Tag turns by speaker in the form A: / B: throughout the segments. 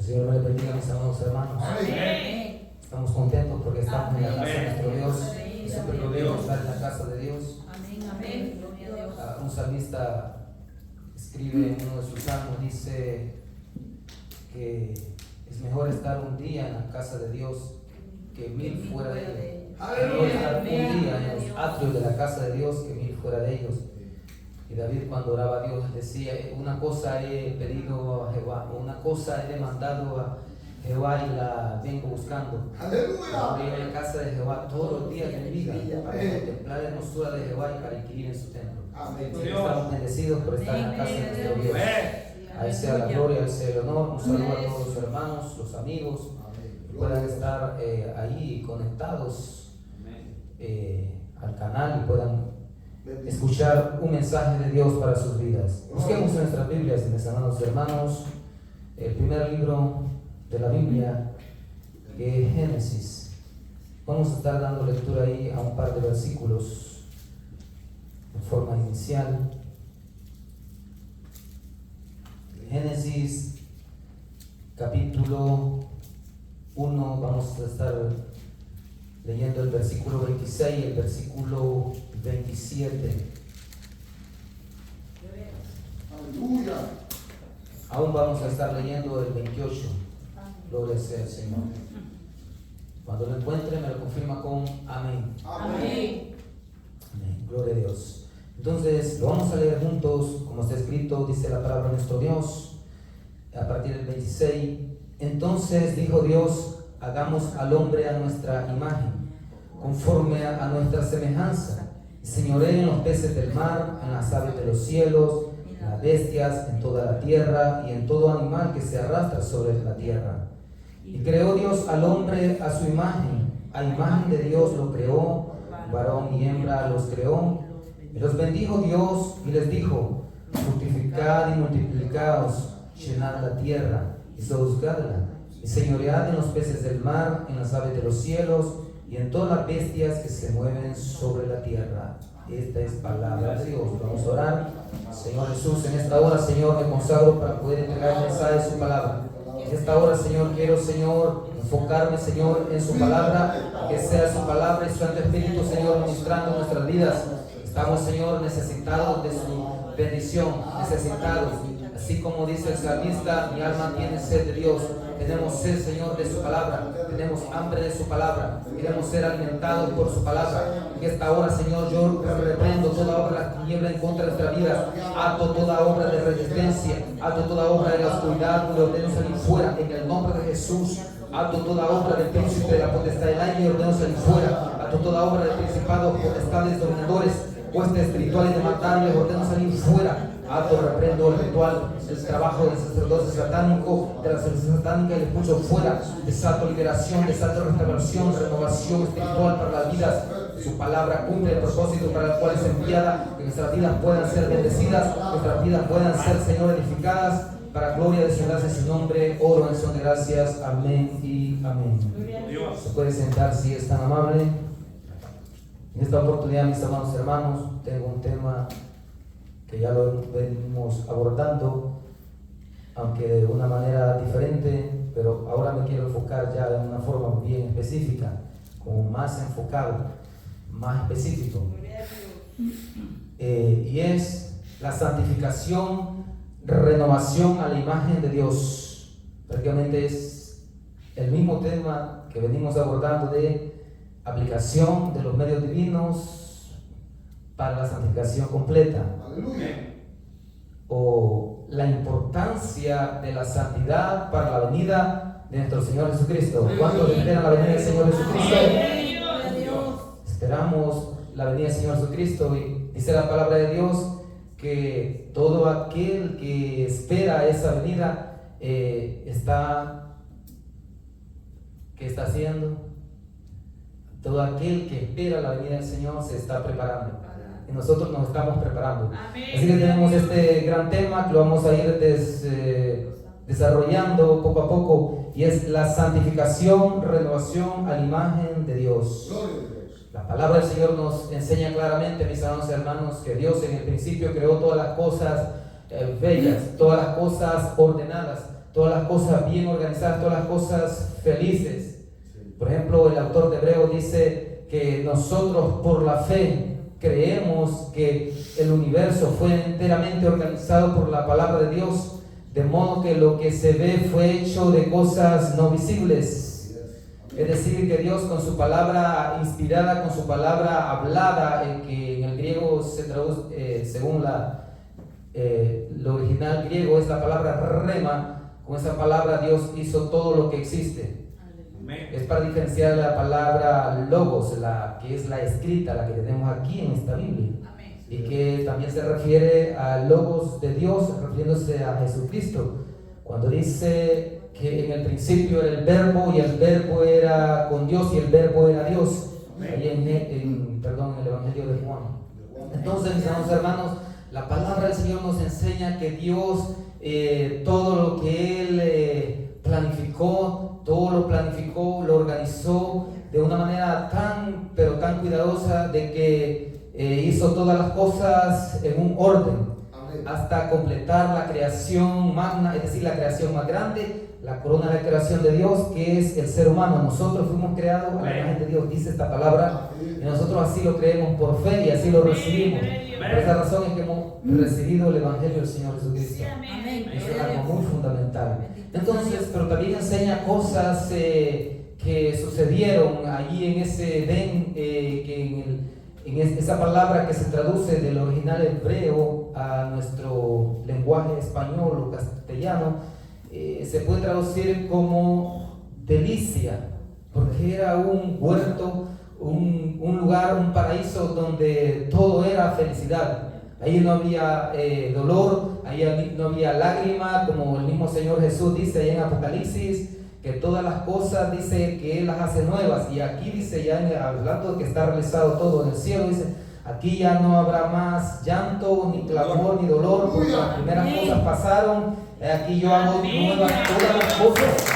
A: Señor me bendiga, mis amados hermanos.
B: Amén.
A: Estamos contentos porque estamos en la casa de
B: Amén.
A: nuestro Dios. Y siempre lo veo estar en la casa de Dios.
C: Amén, amén. Gloria a Dios.
A: Un salmista escribe en uno de sus salmos, dice que es mejor estar un día en la casa de Dios que 1000 fuera de él. Es mejor estar un día en los atrios de la casa de Dios que 1000 fuera de ellos. Y David, cuando oraba a Dios, decía: una cosa he pedido a Jehová, o una cosa he demandado a Jehová y la vengo buscando. Aleluya. Ir a la casa de Jehová todos los días de mi vida para contemplar la hermosura de Jehová y para inquirir en su templo.
B: Amén.
A: Estamos bendecidos por estar en la casa de nuestro Dios. A Él sea la gloria, a Él sea el honor. Un saludo a todos los hermanos, los amigos que puedan estar ahí conectados al canal y puedan escuchar un mensaje de Dios para sus vidas. Busquemos en nuestras Biblias, mis amados hermanos, el primer libro de la Biblia, Génesis. Vamos a estar dando lectura ahí a un par de versículos en forma inicial. Génesis capítulo 1, vamos a estar leyendo el versículo 26 y el versículo 27.
B: Aleluya.
A: Aún vamos a estar leyendo el 28. Gloria sea al Señor. Cuando lo encuentre, me lo confirma con amén.
C: Amén.
A: Amén. Gloria a Dios. Entonces, lo vamos a leer juntos, como está escrito, dice la palabra de nuestro Dios, a partir del 26. Entonces dijo Dios: hagamos al hombre a nuestra imagen, conforme a nuestra semejanza, y señoree en los peces del mar, en las aves de los cielos, en las bestias, en toda la tierra, y en todo animal que se arrastra sobre la tierra. Y creó Dios al hombre a su imagen, a imagen de Dios lo creó, varón y hembra los creó. Y los bendijo Dios y les dijo: fructificad y multiplicaos, llenad la tierra y sojuzgadla, y señoread en los peces del mar, en las aves de los cielos, y en todas las bestias que se mueven sobre la tierra. Esta es palabra de Dios. Vamos a orar. Señor Jesús, en esta hora, Señor, me consagro para poder entregar el mensaje de su palabra. En esta hora, Señor, quiero, Señor, enfocarme, Señor, en su palabra, que sea su palabra y su Santo Espíritu, Señor, ministrando nuestras vidas. Estamos, Señor, necesitados de su bendición, necesitados. Así como dice el salmista: mi alma tiene sed de Dios. Tenemos sed, Señor, de su palabra. Tenemos hambre de su palabra. Queremos ser alimentados por su palabra. En esta hora, Señor, yo reprendo toda obra de la tiniebla en contra de nuestra vida. Ato toda obra de resistencia. Ato toda obra de la oscuridad. Le ordeno salir fuera en el nombre de Jesús. Ato toda obra del príncipe de la potestad del aire y ordeno salir fuera. Ato toda obra de principados, potestades, dominadores, huestes espirituales de matar y les ordeno salir fuera. Ato, reprendo el ritual, el trabajo del sacerdocio satánico, de la celebración satánica, y les puso fuera. Desato liberación, desato restauración, renovación espiritual para las vidas. Su palabra cumple el propósito para el cual es enviada, que nuestras vidas puedan ser bendecidas, nuestras vidas puedan ser, Señor, edificadas, para gloria de su gracia y su nombre. Oro en acción de gracias. Amén y amén. Se puede sentar si es tan amable. En esta oportunidad, mis amados hermanos, tengo un tema que ya lo venimos abordando, aunque de una manera diferente, pero ahora me quiero enfocar ya de una forma bien específica, como más enfocado, más específico. Y es la santificación, renovación a la imagen de Dios. Prácticamente es el mismo tema que venimos abordando de aplicación de los medios divinos para la santificación completa.
B: Aleluya.
A: O la importancia de la santidad para la venida de nuestro Señor Jesucristo. ¿Cuántos esperan la venida del Señor Jesucristo? Esperamos la venida del Señor Jesucristo, y dice la palabra de Dios que todo aquel que espera esa venida ¿qué está haciendo? Todo aquel que espera la venida del Señor se está preparando. Y nosotros nos estamos preparando. Así que tenemos este gran tema que lo vamos a ir desarrollando poco a poco, y es la santificación, renovación a la imagen de Dios. La palabra del Señor nos enseña claramente, mis amados hermanos, que Dios en el principio creó todas las cosas bellas, todas las cosas ordenadas, todas las cosas bien organizadas, todas las cosas felices. Por ejemplo, el autor de Hebreos dice que nosotros por la fe creemos que el universo fue enteramente organizado por la palabra de Dios, de modo que lo que se ve fue hecho de cosas no visibles. Es decir, que Dios con su palabra inspirada, con su palabra hablada, que en el griego se traduce, según lo original griego, es la palabra rema. Con esa palabra Dios hizo todo lo que existe. Es para diferenciar la palabra logos, la que es la escrita, la que tenemos aquí en esta Biblia. Y que también se refiere a logos de Dios, refiriéndose a Jesucristo. Cuando dice que en el principio era el verbo y el verbo era con Dios y el verbo era Dios. Ahí en el Evangelio de Juan. Entonces, mis amados hermanos, la palabra del Señor nos enseña que Dios, todo lo que Él planificó, todo lo planificó, lo organizó de una manera pero tan cuidadosa, de que hizo todas las cosas en un orden, hasta completar la creación magna, es decir, la creación más grande, la corona de la creación de Dios, que es el ser humano. Nosotros fuimos creados a la imagen de Dios, dice esta palabra, y nosotros así lo creemos por fe y así lo recibimos. Por esa razón es que hemos recibido el Evangelio del Señor Jesucristo. Eso es algo muy fundamental. Entonces, pero también enseña cosas que sucedieron allí en ese Edén, que en esa palabra que se traduce del original hebreo a nuestro lenguaje español o castellano, se puede traducir como delicia, porque era un huerto, un lugar, un paraíso donde todo era felicidad. Ahí no había dolor, ahí no había lágrima, como el mismo Señor Jesús dice ahí en Apocalipsis, que todas las cosas, dice que Él las hace nuevas. Y aquí dice, ya hablando de que está realizado todo en el cielo, dice, aquí ya no habrá más llanto, ni clamor, ni dolor, porque las primeras cosas pasaron, aquí yo hago nuevas todas las cosas.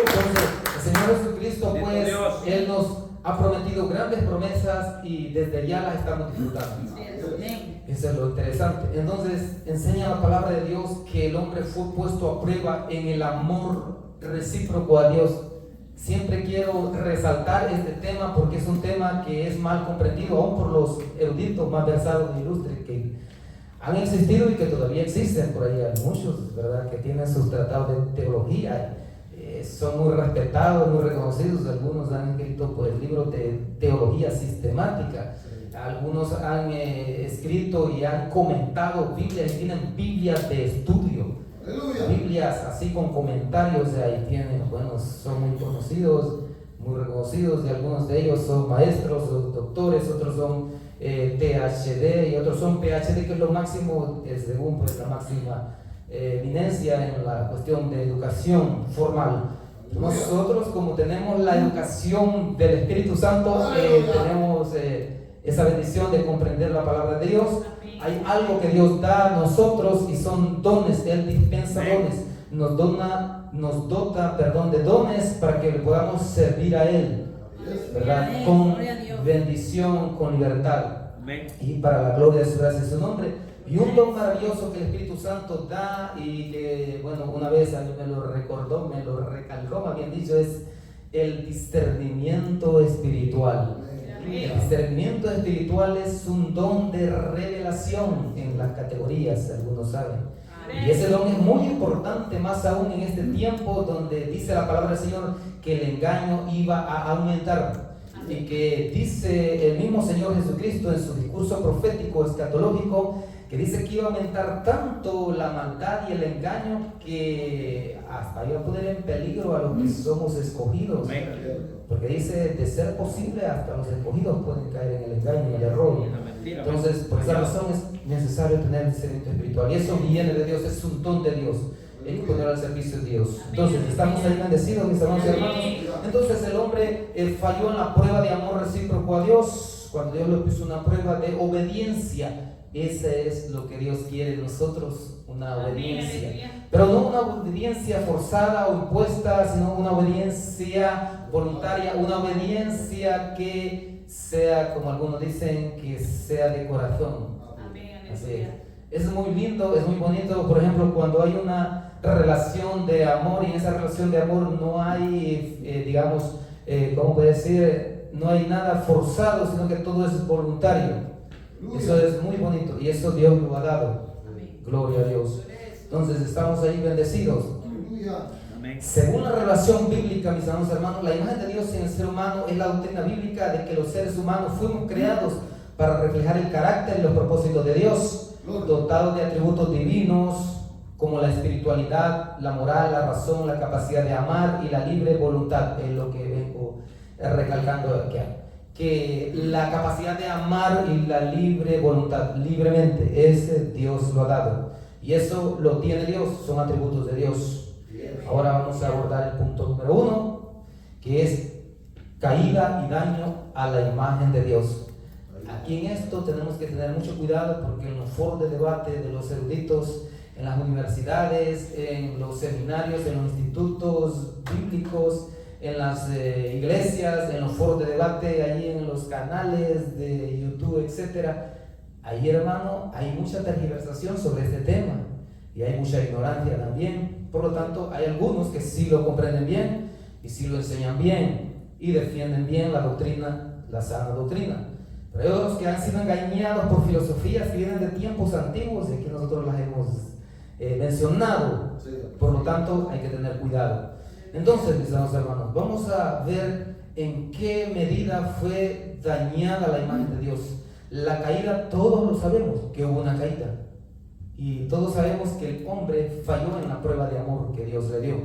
A: Entonces, el Señor Jesucristo, pues, Él nos ha prometido grandes promesas y desde ya las estamos disfrutando. Eso es lo interesante. Entonces, enseña la palabra de Dios que el hombre fue puesto a prueba en el amor recíproco a Dios. Siempre quiero resaltar este tema porque es un tema que es mal comprendido aún por los eruditos más versados e ilustres que han existido y que todavía existen por ahí. Hay muchos, ¿verdad?, que tienen sus tratados de teología. Son muy respetados, muy reconocidos. Algunos han escrito pues, libros de teología sistemática. Algunos han escrito y han comentado Biblias y tienen Biblias de estudio. Biblias así con comentarios, ahí tienen, bueno, son muy conocidos, muy reconocidos, y algunos de ellos son maestros o doctores, otros son PhD y otros son PhD, que es lo máximo, según pues, la máxima eminencia en la cuestión de educación formal. Nosotros, como tenemos la educación del Espíritu Santo, tenemos esa bendición de comprender la palabra de Dios. Hay algo que Dios da a nosotros y son dones. Él dispensa dones, nos dota de dones para que le podamos servir a Él, ¿verdad? Con bendición, con libertad, y para la gloria de su gracia y su nombre. Y un don maravilloso que el Espíritu Santo da, y que, bueno, una vez a mí me lo recordó, me lo recalcó, más bien dicho, es el discernimiento espiritual. El discernimiento espiritual es un don de revelación en las categorías, algunos saben. Y ese don es muy importante, más aún en este tiempo donde dice la palabra del Señor que el engaño iba a aumentar. Y que dice el mismo Señor Jesucristo en su discurso profético escatológico, que dice que iba a aumentar tanto la maldad y el engaño que hasta iba a poner en peligro a los que somos escogidos. Porque dice, de ser posible, hasta los escogidos pueden caer en el engaño y el error. Entonces, por esa razón es necesario tener discernimiento espiritual. Y eso viene de Dios, es un don de Dios. Hay que poner al servicio de Dios. Entonces, estamos ahí bendecidos, mis hermanos y hermanas. Entonces, el hombre falló en la prueba de amor recíproco a Dios, cuando Dios le puso una prueba de obediencia. Ese es lo que Dios quiere de nosotros, una obediencia. Pero no una obediencia forzada o impuesta, sino una obediencia voluntaria, una obediencia que sea, como algunos dicen, que sea de corazón. Así, Es muy lindo, es muy bonito, por ejemplo, cuando hay una relación de amor y en esa relación de amor no hay, digamos, ¿cómo puede decir? No hay nada forzado, sino que todo es voluntario. Eso es muy bonito y eso Dios lo ha dado. Gloria a Dios. Entonces estamos ahí bendecidos. Según la revelación bíblica, mis amados hermanos, la imagen de Dios en el ser humano es la doctrina bíblica de que los seres humanos fuimos creados para reflejar el carácter y los propósitos de Dios, dotados de atributos divinos como la espiritualidad, la moral, la razón, la capacidad de amar y la libre voluntad. Es lo que vengo recalcando aquí, que la capacidad de amar y la libre voluntad, libremente, ese Dios lo ha dado y eso lo tiene Dios, son atributos de Dios. Ahora vamos a abordar el punto número 1, que es caída y daño a la imagen de Dios. Aquí en esto tenemos que tener mucho cuidado porque en los foros de debate de los eruditos, en las universidades, en los seminarios, en los institutos bíblicos, en las iglesias, en los foros de debate, ahí en los canales de YouTube, etcétera, ahí, hermano, hay mucha tergiversación sobre este tema y hay mucha ignorancia también. Por lo tanto, hay algunos que sí lo comprenden bien y sí lo enseñan bien y defienden bien la doctrina, la sana doctrina. Pero hay otros que han sido engañados por filosofías que vienen de tiempos antiguos y aquí nosotros las hemos mencionado. Por lo tanto, hay que tener cuidado. Entonces, mis amados hermanos, vamos a ver en qué medida fue dañada la imagen de Dios. La caída, todos lo sabemos que hubo una caída. Y todos sabemos que el hombre falló en la prueba de amor que Dios le dio.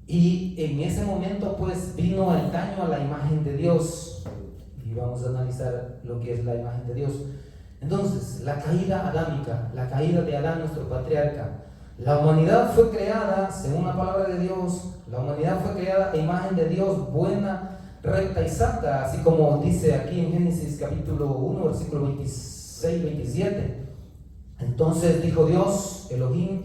A: Y en ese momento pues vino el daño a la imagen de Dios. Y vamos a analizar lo que es la imagen de Dios. Entonces, la caída adámica, la caída de Adán, nuestro patriarca. La humanidad fue creada, según la palabra de Dios, la humanidad fue creada a imagen de Dios, buena, recta y santa. Así como dice aquí en Génesis capítulo 1, versículo 26-27. Entonces dijo Dios, Elohim,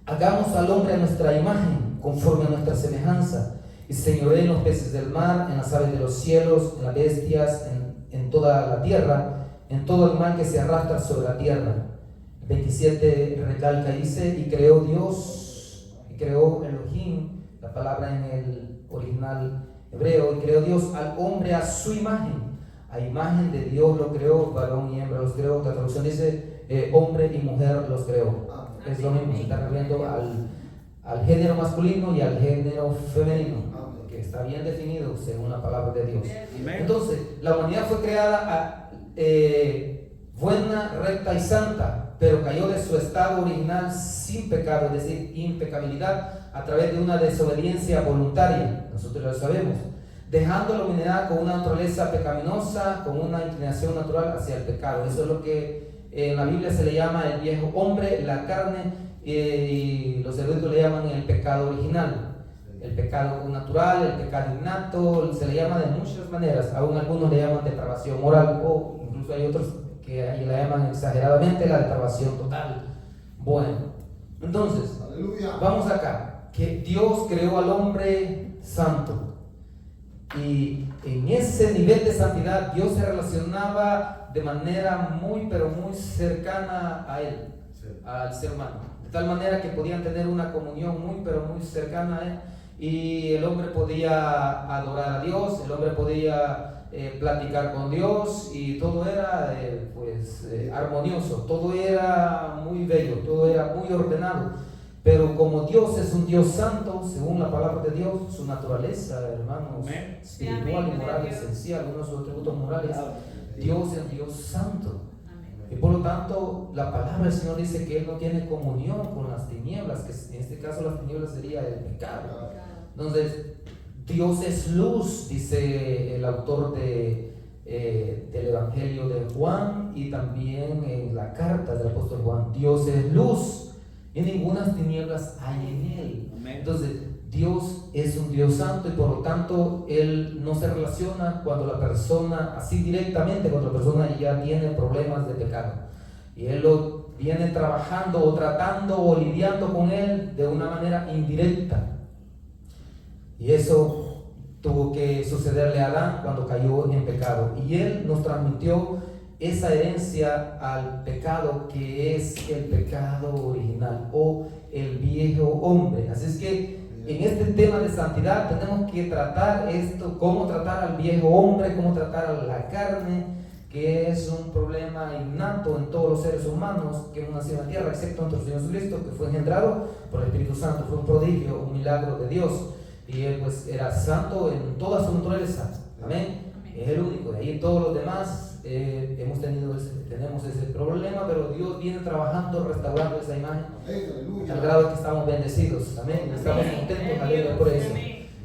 A: hagamos al hombre a nuestra imagen, conforme a nuestra semejanza, y señoree en los peces del mar, en las aves de los cielos, en las bestias, en toda la tierra, en todo animal que se arrastra sobre la tierra. 27 recalca y dice, y creó Dios, y creó Elohim, la palabra en el original hebreo, y creó Dios al hombre a su imagen. A imagen de Dios lo creó, varón y hembra los creó. La traducción dice hombre y mujer los creó. Es lo mismo, se está refiriendo al género masculino y al género femenino, que está bien definido según la palabra de Dios. Entonces, la humanidad fue creada buena, recta y santa, pero cayó de su estado original sin pecado, es decir, impecabilidad, a través de una desobediencia voluntaria. Nosotros lo sabemos. Dejando la humanidad con una naturaleza pecaminosa, con una inclinación natural hacia el pecado. Eso es lo que en la Biblia se le llama el viejo hombre, la carne, y los eruditos le llaman el pecado original. El pecado natural, el pecado innato, se le llama de muchas maneras. Aún algunos le llaman depravación moral, o incluso hay otros que ahí la llaman exageradamente la depravación total. Bueno, entonces, vamos acá, que Dios creó al hombre santo. Y en ese nivel de santidad Dios se relacionaba de manera muy pero muy cercana a él, al ser humano, de tal manera que podían tener una comunión muy pero muy cercana a él, y el hombre podía adorar a Dios, el hombre podía platicar con Dios, y todo era armonioso, todo era muy bello, todo era muy ordenado. Pero como Dios es un Dios santo, según la palabra de Dios, su naturaleza, hermanos, espiritual y moral esencial, uno de sus atributos morales, Dios es Dios santo. Y por lo tanto, la palabra del Señor dice que Él no tiene comunión con las tinieblas, que en este caso las tinieblas sería el pecado. Entonces, Dios es luz, dice el autor del Evangelio de Juan, y también en la carta del apóstol Juan, Dios es luz. Y ninguna tinieblas hay en él. Entonces, Dios es un Dios santo y por lo tanto Él no se relaciona cuando la persona, así directamente, cuando la persona ya tiene problemas de pecado. Y Él lo viene trabajando o tratando o lidiando con él de una manera indirecta. Y eso tuvo que sucederle a Adán cuando cayó en pecado. Y Él nos transmitió esa herencia al pecado que es el pecado original o el viejo hombre. Así es que en este tema de santidad tenemos que tratar esto, cómo tratar al viejo hombre, cómo tratar a la carne, que es un problema innato en todos los seres humanos que hemos nacido en la tierra, excepto nuestro Señor Jesucristo, que fue engendrado por el Espíritu Santo. Fue un prodigio, un milagro de Dios, y Él pues era santo en toda su naturaleza. Amén. Es el único. De ahí todos los demás tenemos ese problema, pero Dios viene trabajando, restaurando esa imagen al grado que estamos bendecidos. Amén. Estamos contentos, aleluya, por eso.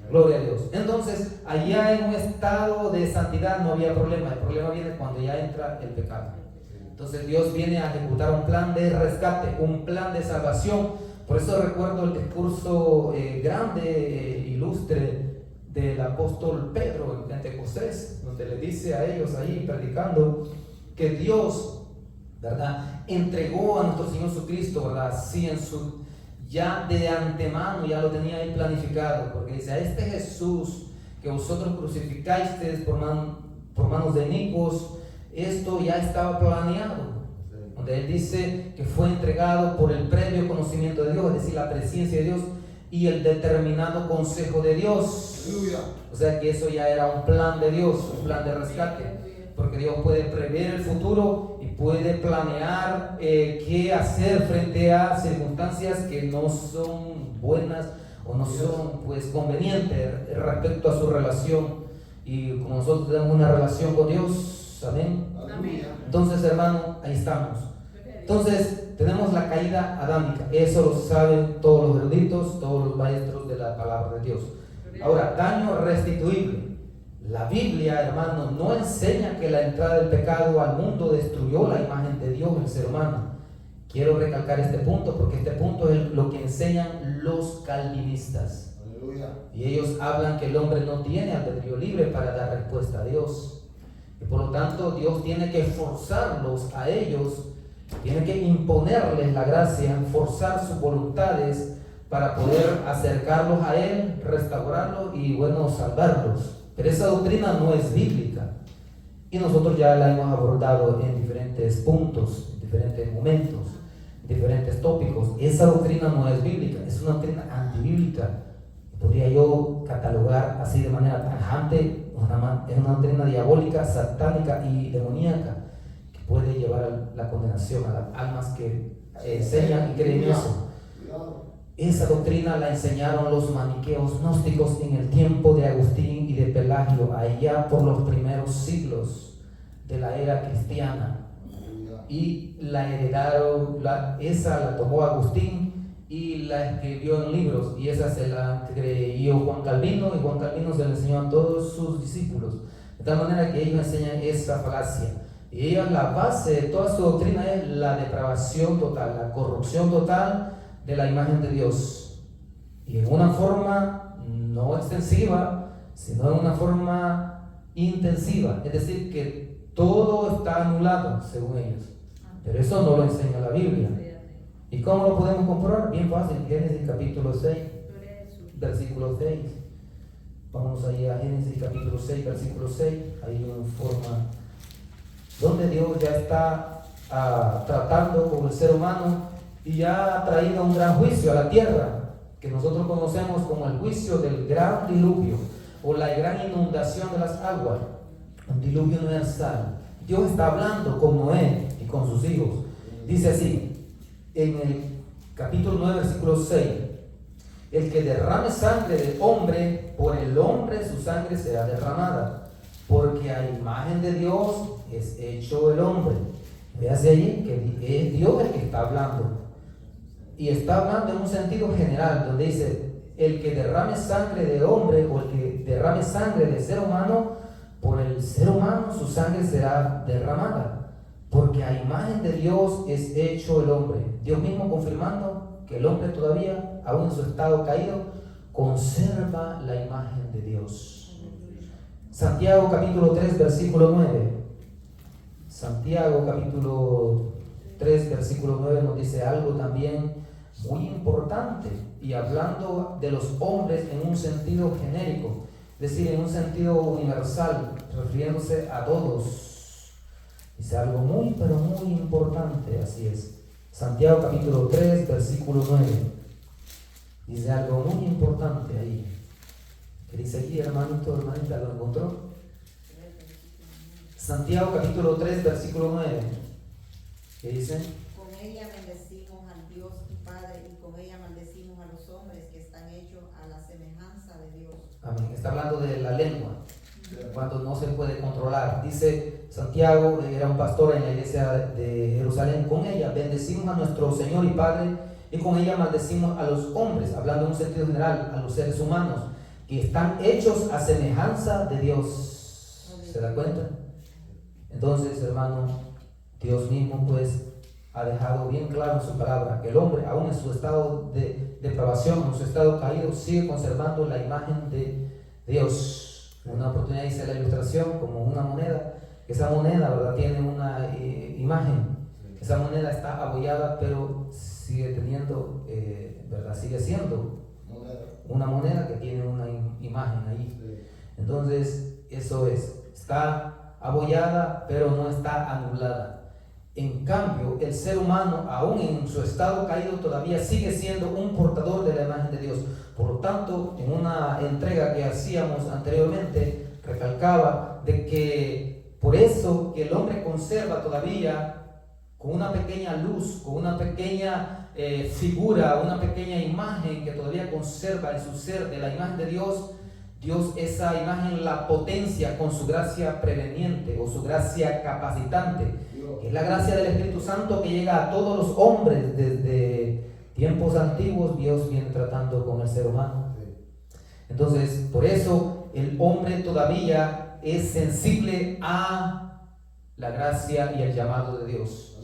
A: Gloria a Dios. Entonces, allá en un estado de santidad no había problema. El problema viene cuando ya entra el pecado. Entonces Dios viene a ejecutar un plan de rescate, un plan de salvación. Por eso recuerdo el discurso grande, ilustre del apóstol Pedro en Pentecostés, donde le dice a ellos ahí predicando que Dios, ¿verdad?, entregó a nuestro Señor Jesucristo, ¿verdad?, sí, ya de antemano ya lo tenía ahí planificado, porque dice: a este Jesús que vosotros crucificasteis por manos de inicuos, esto ya estaba planeado. Donde él dice que fue entregado por el previo conocimiento de Dios, es decir, la presencia de Dios y el determinado consejo de Dios.
B: Aleluya.
A: O sea que eso ya era un plan de Dios, un plan de rescate, porque Dios puede prever el futuro y puede planear qué hacer frente a circunstancias que no son buenas o no son pues convenientes respecto a su relación. Y como nosotros tenemos una relación con Dios, amén.
B: Aleluya.
A: Entonces, hermano, ahí estamos. Entonces, tenemos la caída adámica. Eso lo saben todos los eruditos, todos los maestros de la palabra de Dios. Ahora, daño restituible. La Biblia, hermano, no enseña que la entrada del pecado al mundo destruyó la imagen de Dios en el ser humano. Quiero recalcar este punto porque este punto es lo que enseñan los calvinistas.
B: Aleluya.
A: Y ellos hablan que el hombre no tiene albedrío libre para dar respuesta a Dios. Y por lo tanto, Dios tiene que forzarlos a ellos, tiene que imponerles la gracia, forzar sus voluntades para poder acercarlos a Él, restaurarlos y, bueno, salvarlos. Pero esa doctrina no es bíblica. Y nosotros ya la hemos abordado en diferentes puntos, en diferentes momentos, en diferentes tópicos. Esa doctrina no es bíblica, es una doctrina antibíblica. Podría yo catalogar así de manera tajante, es una doctrina diabólica, satánica y demoníaca, que puede llevar a la condenación a las almas que enseñan y creen eso. Esa doctrina la enseñaron los maniqueos gnósticos en el tiempo de Agustín y de Pelagio, allá por los primeros siglos de la era cristiana. Y la heredaron, esa la tomó Agustín y la escribió en libros, y esa se la creyó Juan Calvino, y Juan Calvino se la enseñó a todos sus discípulos. De tal manera que ellos enseñan esa falacia. Y ellos, la base de toda su doctrina es la depravación total, la corrupción total de la imagen de Dios, y en una forma no extensiva, sino en una forma intensiva, es decir, que todo está anulado según ellos, pero eso no lo enseña la Biblia. ¿Y cómo lo podemos comprobar? Bien fácil, Génesis capítulo 6, versículo 6. Vamos ahí a Génesis capítulo 6, versículo 6, hay una forma donde Dios ya está tratando con el ser humano y ya ha traído un gran juicio a la tierra, que nosotros conocemos como el juicio del gran diluvio o la gran inundación de las aguas, un diluvio universal. Dios está hablando con Noé y con sus hijos. Dice así, en el capítulo 9, versículo 6: el que derrame sangre del hombre, por el hombre su sangre será derramada, porque a imagen de Dios es hecho el hombre. Véase allí que es Dios el que está hablando. Y está hablando en un sentido general, donde dice: el que derrame sangre de hombre o el que derrame sangre de ser humano, por el ser humano su sangre será derramada, porque a imagen de Dios es hecho el hombre. Dios mismo confirmando que el hombre todavía, aún en su estado caído, conserva la imagen de Dios. Santiago capítulo 3, versículo 9. Santiago capítulo 3, versículo 9 nos dice algo también muy importante, y hablando de los hombres en un sentido genérico, es decir, en un sentido universal, refiriéndose a todos. Dice algo muy, pero muy importante, así es. Santiago capítulo 3, versículo 9. Dice algo muy importante ahí. ¿Qué dice aquí, hermanito, hermanita? ¿Lo encontró? Santiago capítulo 3, versículo 9. ¿Qué dice?
D: Con ella bendecimos al Dios y Padre, y con ella maldecimos a los hombres que están hechos a la semejanza de Dios.
A: Amén. Está hablando de la lengua, cuando no se puede controlar. Dice Santiago, era un pastor en la iglesia de Jerusalén. Con ella bendecimos a nuestro Señor y Padre, y con ella maldecimos a los hombres, hablando en un sentido general, a los seres humanos, que están hechos a semejanza de Dios. ¿Se da cuenta? Entonces, hermano, Dios mismo pues ha dejado bien claro en su palabra que el hombre, aún en su estado de depravación, en su estado caído, sigue conservando la imagen de Dios. Una oportunidad dice la ilustración como una moneda. Esa moneda, ¿verdad?, tiene una imagen. Esa moneda está abollada, pero sigue teniendo, ¿verdad?, sigue siendo una moneda que tiene una imagen ahí. Entonces, eso es, está abollada, pero no está anulada. En cambio, el ser humano, aún en su estado caído, todavía sigue siendo un portador de la imagen de Dios. Por lo tanto, en una entrega que hacíamos anteriormente, recalcaba de que por eso que el hombre conserva todavía con una pequeña luz, con una pequeña figura, una pequeña imagen que todavía conserva en su ser de la imagen de Dios. Dios esa imagen la potencia con su gracia preveniente o su gracia capacitante, que es la gracia del Espíritu Santo que llega a todos los hombres desde tiempos antiguos. Dios viene tratando con el ser humano. Entonces, por eso el hombre todavía es sensible a la gracia y el llamado de Dios.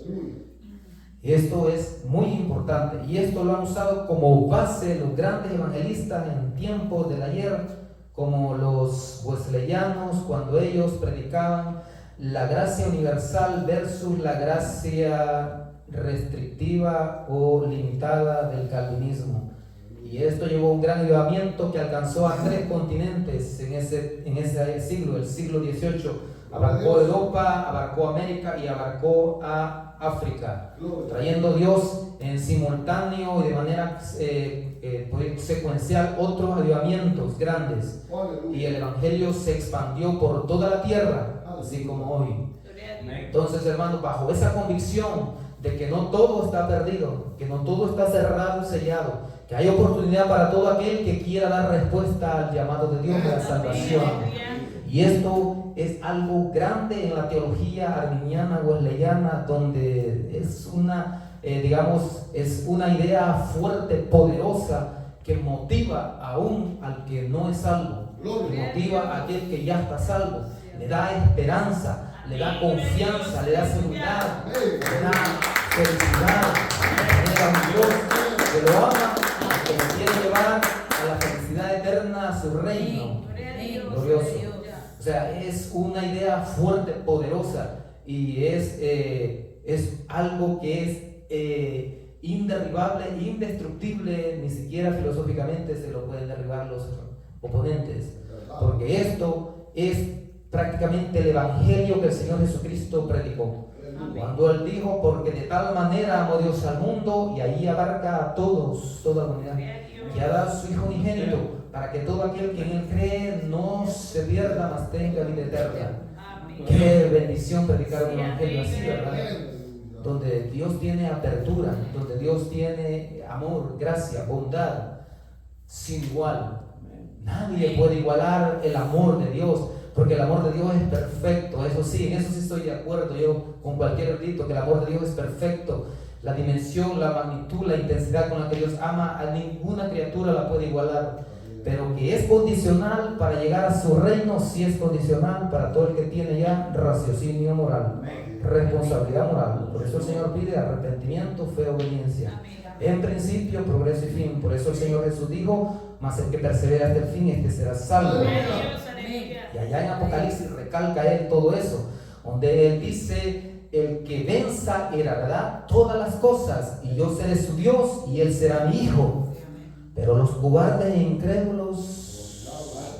A: Esto es muy importante y esto lo han usado como base los grandes evangelistas en tiempos del ayer, como los wesleyanos, cuando ellos predicaban la gracia universal versus la gracia restrictiva o limitada del calvinismo. Y esto llevó a un gran avivamiento que alcanzó a 3 continentes en ese siglo, el siglo XVIII. Abarcó Europa, abarcó América y abarcó a África, trayendo Dios en simultáneo y de manera secuencial otros avivamientos grandes. Y el evangelio se expandió por toda la tierra, así como hoy. Entonces, hermanos, bajo esa convicción de que no todo está perdido, que no todo está cerrado y sellado, que hay oportunidad para todo aquel que quiera dar respuesta al llamado de Dios de la salvación. Y esto es algo grande en la teología arminiana wesleyana, donde es una, es una idea fuerte, poderosa, que motiva aún al que no es salvo, que motiva a aquel que ya está salvo, le da esperanza, le da confianza, le da seguridad, le da felicidad, le da un Dios que lo ama, que lo quiere llevar a la felicidad eterna, a su reino glorioso. O sea, es una idea fuerte, poderosa, y es algo que es inderribable, indestructible. Ni siquiera filosóficamente se lo pueden derribar los oponentes, porque esto es prácticamente el evangelio que el Señor Jesucristo predicó. Cuando Él dijo, porque de tal manera amó Dios al mundo, y ahí abarca a todos, toda la humanidad, que ha dado su Hijo unigénito, para que todo aquel que en Él cree no se pierda, mas tenga vida eterna. Qué bendición predicar un evangelio así, ¿verdad? Donde Dios tiene apertura, donde Dios tiene amor, gracia, bondad, sin igual. Nadie puede igualar el amor de Dios, porque el amor de Dios es perfecto. Eso sí, en eso sí estoy de acuerdo yo con cualquier erudito, que el amor de Dios es perfecto. La dimensión, la magnitud, la intensidad con la que Dios ama, a ninguna criatura la puede igualar. Pero que es condicional para llegar a su reino, sí es condicional para todo el que tiene ya raciocinio moral, responsabilidad moral. Por eso el Señor pide arrepentimiento, fe, obediencia. En principio, progreso y fin. Por eso el Señor Jesús dijo, mas el que persevera hasta el fin, este será salvo. Y allá en Apocalipsis recalca Él todo eso, donde Él dice, el que venza heredará todas las cosas, y yo seré su Dios, y Él será mi hijo. Pero los cobardes e incrédulos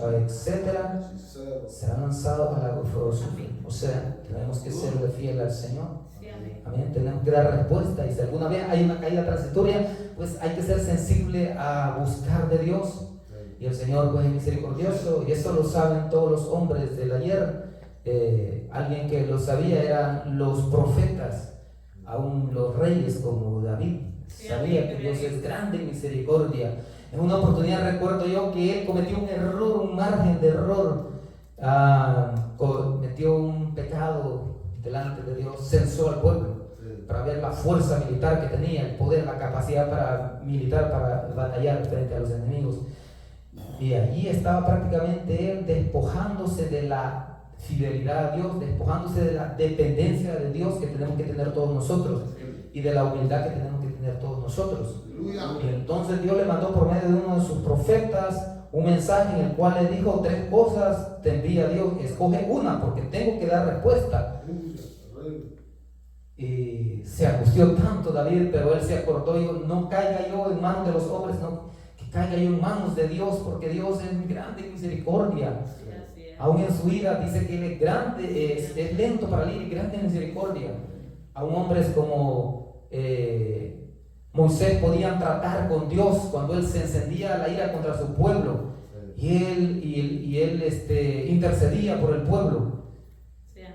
A: etcétera,
B: Sincero.
A: serán lanzados al lago de fuego sin fin. O sea, tenemos que ser fiel al Señor.
C: Sí, amén.
A: Amén. Tenemos que dar respuesta. Y si alguna vez hay una caída transitoria, pues hay que ser sensible a buscar de Dios. Y el Señor pues es misericordioso. Y eso lo saben todos los hombres del ayer. Alguien que lo sabía eran los profetas, aún los reyes como David. Sabía que Dios es grande en misericordia. En una oportunidad recuerdo yo que él cometió un error, un margen de error. Cometió un pecado delante de Dios, censó al pueblo para ver la fuerza militar que tenía, el poder, la capacidad militar para batallar frente a los enemigos. Y allí estaba prácticamente él despojándose de la fidelidad a Dios, despojándose de la dependencia de Dios que tenemos que tener todos nosotros y de la humildad que tenemos que tener todos nosotros. Y entonces Dios le mandó por medio de uno de sus profetas un mensaje en el cual le dijo: 3 cosas te envía Dios, escoge una porque tengo que dar respuesta. Y se angustió tanto David, pero él se acordó y dijo: no caiga yo en manos de los hombres, no, que caiga yo en manos de Dios, porque Dios es grande en misericordia. Aún en su ira dice que él es grande, es lento para la ira y grande en misericordia. Aún hombres como Moisés podían tratar con Dios cuando él se encendía la ira contra su pueblo, y él intercedía por el pueblo.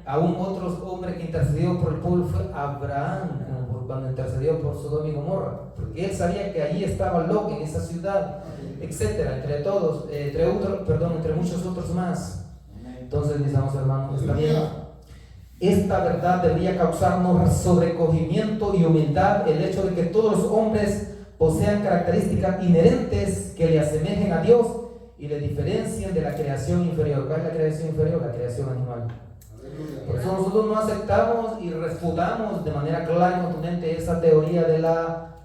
A: Aún otros hombres que intercedió por el pueblo fue Abraham, cuando intercedió por Sodoma y Gomorra, porque él sabía que allí estaba Lot, en esa ciudad, etcétera, entre muchos otros más. Entonces, mis amados hermanos, está bien. Esta verdad debería causarnos sobrecogimiento y humildad, el hecho de que todos los hombres posean características inherentes que le asemejen a Dios y le diferencien de la creación inferior. ¿Cuál es la creación inferior? La creación animal. Por eso nosotros no aceptamos y refutamos de manera clara y contundente esa teoría de la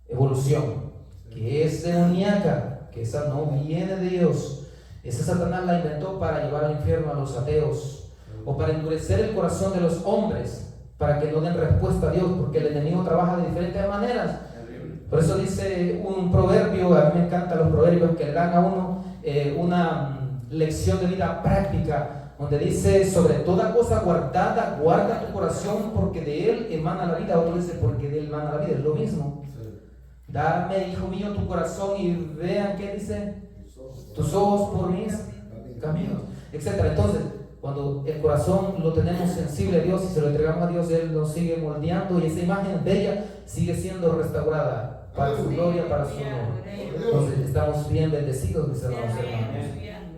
A: evolución, que es demoníaca, que esa no viene de Dios. Esa Satanás la inventó para llevar al infierno a los ateos, o para endurecer el corazón de los hombres, para que no den respuesta a Dios, porque el enemigo trabaja de diferentes maneras. Por eso dice un proverbio, a mí me encantan los proverbios que le dan a uno una lección de vida práctica, donde dice: sobre toda cosa guardada, guarda tu corazón, porque de él emana la vida. Otro dice: porque de él emana la vida. Es lo mismo. Dame, hijo mío, tu corazón, y vean qué dice: tus ojos por mis caminos, etc. Entonces, cuando el corazón lo tenemos sensible a Dios y se lo entregamos a Dios, Él nos sigue moldeando, y esa imagen bella sigue siendo restaurada para su gloria, para su honor. Entonces, estamos bien bendecidos, mis hermanos.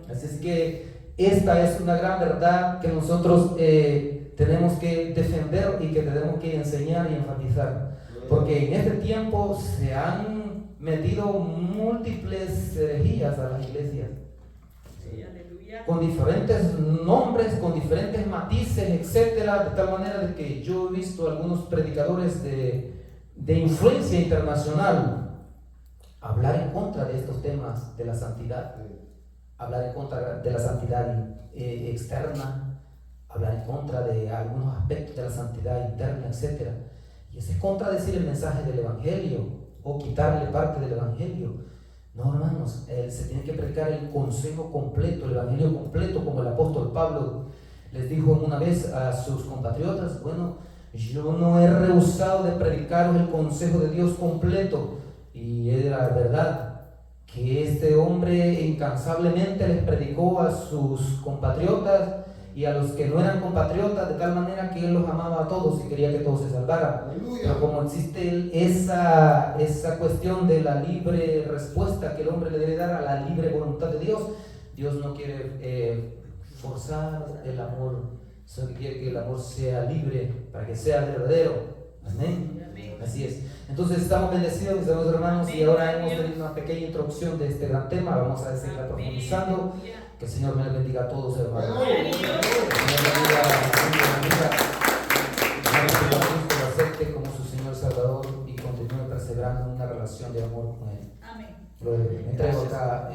A: Así es que esta es una gran verdad que nosotros tenemos que defender y que tenemos que enseñar y enfatizar, porque en este tiempo se han metido múltiples herejías a las iglesias, con diferentes nombres, con diferentes matices, etcétera, de tal manera de que yo he visto algunos predicadores de influencia internacional hablar en contra de estos temas de la santidad, hablar en contra de la santidad externa, hablar en contra de algunos aspectos de la santidad interna, etcétera. Y eso es contradecir el mensaje del evangelio, o quitarle parte del evangelio. No, hermanos, se tiene que predicar el consejo completo, el evangelio completo, como el apóstol Pablo les dijo una vez a sus compatriotas: bueno, yo no he rehusado de predicaros el consejo de Dios completo. Y era verdad que este hombre incansablemente les predicó a sus compatriotas y a los que no eran compatriotas, de tal manera que él los amaba a todos y quería que todos se salvaran. Pero como existe esa cuestión de la libre respuesta que el hombre le debe dar a la libre voluntad de Dios, Dios no quiere forzar el amor, sino que quiere que el amor sea libre para que sea verdadero. Amén. Así es. Entonces estamos bendecidos, mis hermanos, y ahora hemos tenido una pequeña introducción de este gran tema. Vamos a seguir profundizando. Que el Señor me les bendiga a todos, hermanos. Que el Señor bendiga que lo acepte como su Señor Salvador y continúe perseverando en una relación de amor con Él.
C: Amén.
A: Me entrego acá